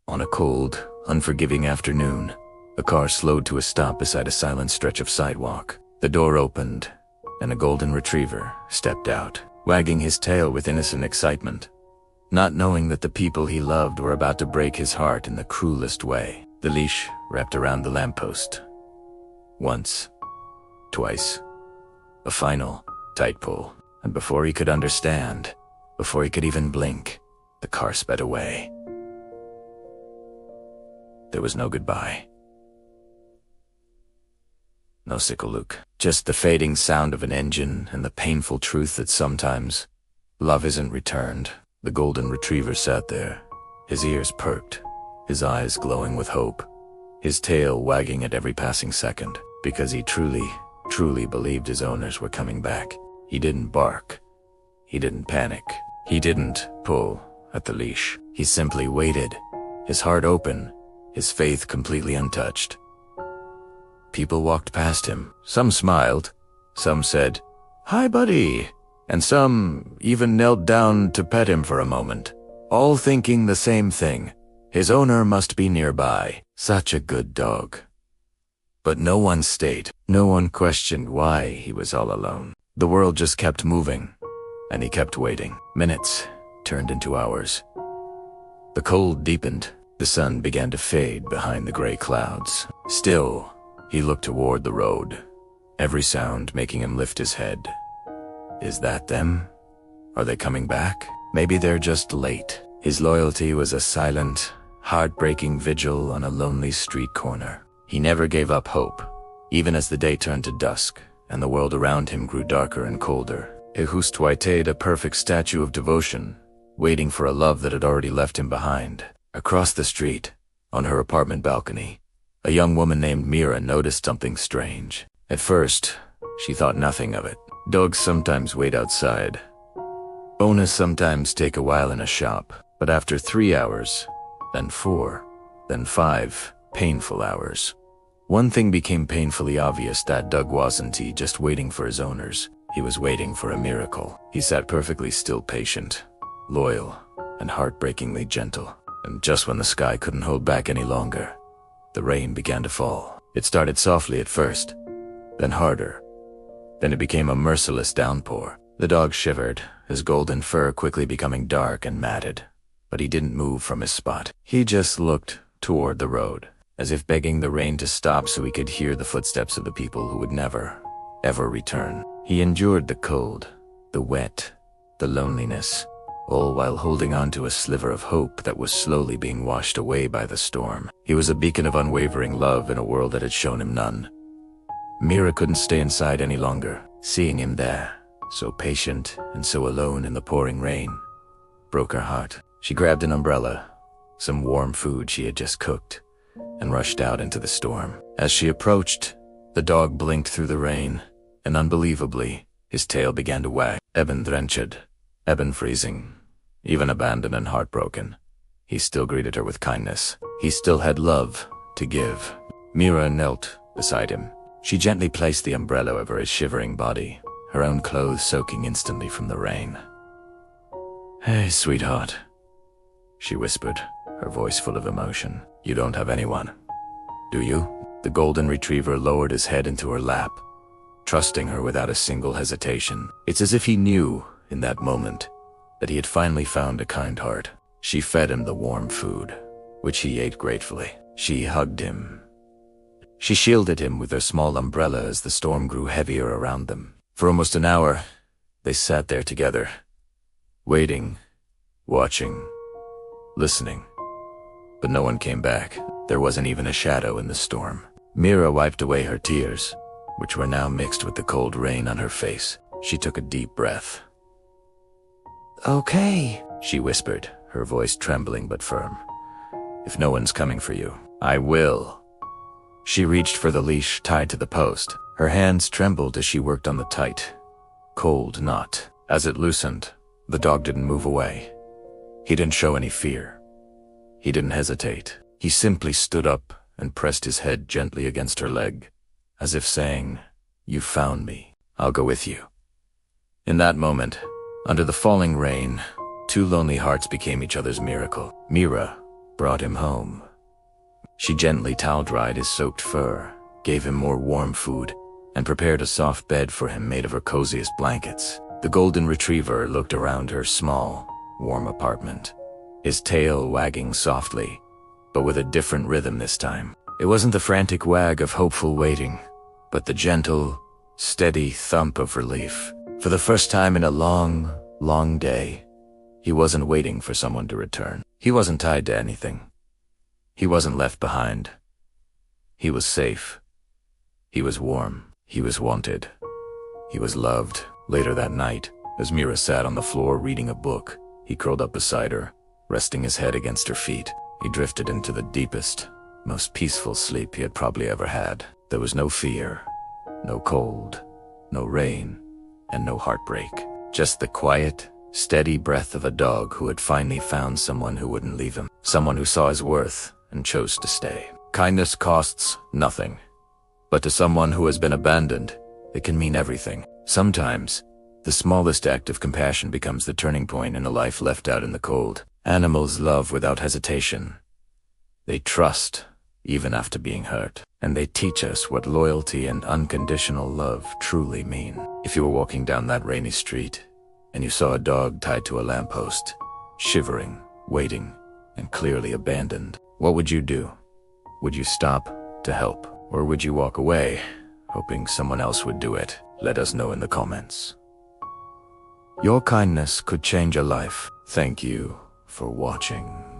On a cold, unforgiving afternoon, a car slowed to a stop beside a silent stretch of sidewalk. The door opened, and a golden retriever stepped out, wagging his tail with innocent excitement, not knowing that the people he loved were about to break his heart in the cruelest way. The leash wrapped around the lamppost. Once, twice, a final tight pull, and before he could understand, before he could even blink, the car sped away. There was no goodbye. No sickle Luke, just the fading sound of an engine and the painful truth that sometimes love isn't returned. The golden retriever sat there, his ears perked, his eyes glowing with hope, his tail wagging at every passing second, because he truly believed his owners were coming back. He didn't bark. He didn't panic. He didn't pull at the leash. He simply waited, his heart open, his faith completely untouched. People walked past him. Some smiled, some said, "Hi, buddy," and some even knelt down to pet him for a moment, all thinking the same thing. His owner must be nearby. Such a good dog. But no one stayed. No one questioned why he was all alone. The world just kept moving, and he kept waiting. Minutes turned into hours. The cold deepened. The sun began to fade behind the gray clouds. Still, he looked toward the road, every sound making him lift his head. Is that them? Are they coming back? Maybe they're just late. His loyalty was a silent, heartbreaking vigil on a lonely street corner. He never gave up hope, even as the day turned to dusk and the world around him grew darker and colder. Just waited, a perfect statue of devotion, waiting for a love that had already left him behind. Across the street, on her apartment balcony, a young woman named Mira noticed something strange. At first, she thought nothing of it. Dogs sometimes wait outside. Owners sometimes take a while in a shop. But after 3 hours, then 4, then 5 painful hours, one thing became painfully obvious: that Doug wasn't just waiting for his owners. He was waiting for a miracle. He sat perfectly still, patient, loyal, and heartbreakingly gentle. And just when the sky couldn't hold back any longer, the rain began to fall. It started softly at first, then harder. Then it became a merciless downpour. The dog shivered, his golden fur quickly becoming dark and matted. But he didn't move from his spot. He just looked toward the road, as if begging the rain to stop so he could hear the footsteps of the people who would never, ever return. He endured the cold, the wet, the loneliness, all while holding on to a sliver of hope that was slowly being washed away by the storm. He was a beacon of unwavering love in a world that had shown him none. Mira couldn't stay inside any longer. Seeing him there, so patient and so alone in the pouring rain, broke her heart. She grabbed an umbrella, some warm food she had just cooked, and rushed out into the storm. As she approached, the dog blinked through the rain, and unbelievably, his tail began to wag. Eben drenched, Eben freezing, even abandoned and heartbroken, he still greeted her with kindness. He still had love to give. Mira knelt beside him. She gently placed the umbrella over his shivering body, her own clothes soaking instantly from the rain. "Hey, sweetheart," she whispered, her voice full of emotion. "You don't have anyone, do you?" The golden retriever lowered his head into her lap, trusting her without a single hesitation. It's as if he knew, in that moment, that he had finally found a kind heart. She fed him the warm food, which he ate gratefully. She hugged him. She shielded him with her small umbrella as the storm grew heavier around them. For almost an hour, they sat there together, waiting, watching, listening. But no one came back. There wasn't even a shadow in the storm. Mira wiped away her tears, which were now mixed with the cold rain on her face. She took a deep breath. "Okay," she whispered, her voice trembling but firm. "If no one's coming for you, I will." She reached for the leash tied to the post. Her hands trembled as she worked on the tight, cold knot. As it loosened, the dog didn't move away. He didn't show any fear. He didn't hesitate. He simply stood up and pressed his head gently against her leg, as if saying, "You found me. I'll go with you." In that moment, under the falling rain, two lonely hearts became each other's miracle. Mira, brought him home. She gently towel-dried his soaked fur, gave him more warm food, and prepared a soft bed for him made of her coziest blankets. The golden retriever looked around her small, warm apartment, his tail wagging softly, but with a different rhythm this time. It wasn't the frantic wag of hopeful waiting, but the gentle, steady thump of relief. For the first time in a long, long day, he wasn't waiting for someone to return. He wasn't tied to anything. He wasn't left behind. He was safe. He was warm. He was wanted. He was loved. Later that night, as Mira sat on the floor reading a book, he curled up beside her, resting his head against her feet. He drifted into the deepest, most peaceful sleep he had probably ever had. There was no fear, no cold, no rain, and no heartbreak. Just the quiet, steady breath of a dog who had finally found someone who wouldn't leave him. Someone who saw his worth and chose to stay. Kindness costs nothing. But to someone who has been abandoned, it can mean everything. Sometimes, the smallest act of compassion becomes the turning point in a life left out in the cold. Animals love without hesitation. They trust, even after being hurt. And they teach us what loyalty and unconditional love truly mean. If you were walking down that rainy street, and you saw a dog tied to a lamppost, shivering, waiting, and clearly abandoned, what would you do? Would you stop to help? Or would you walk away, hoping someone else would do it? Let us know in the comments. Your kindness could change a life. Thank you for watching.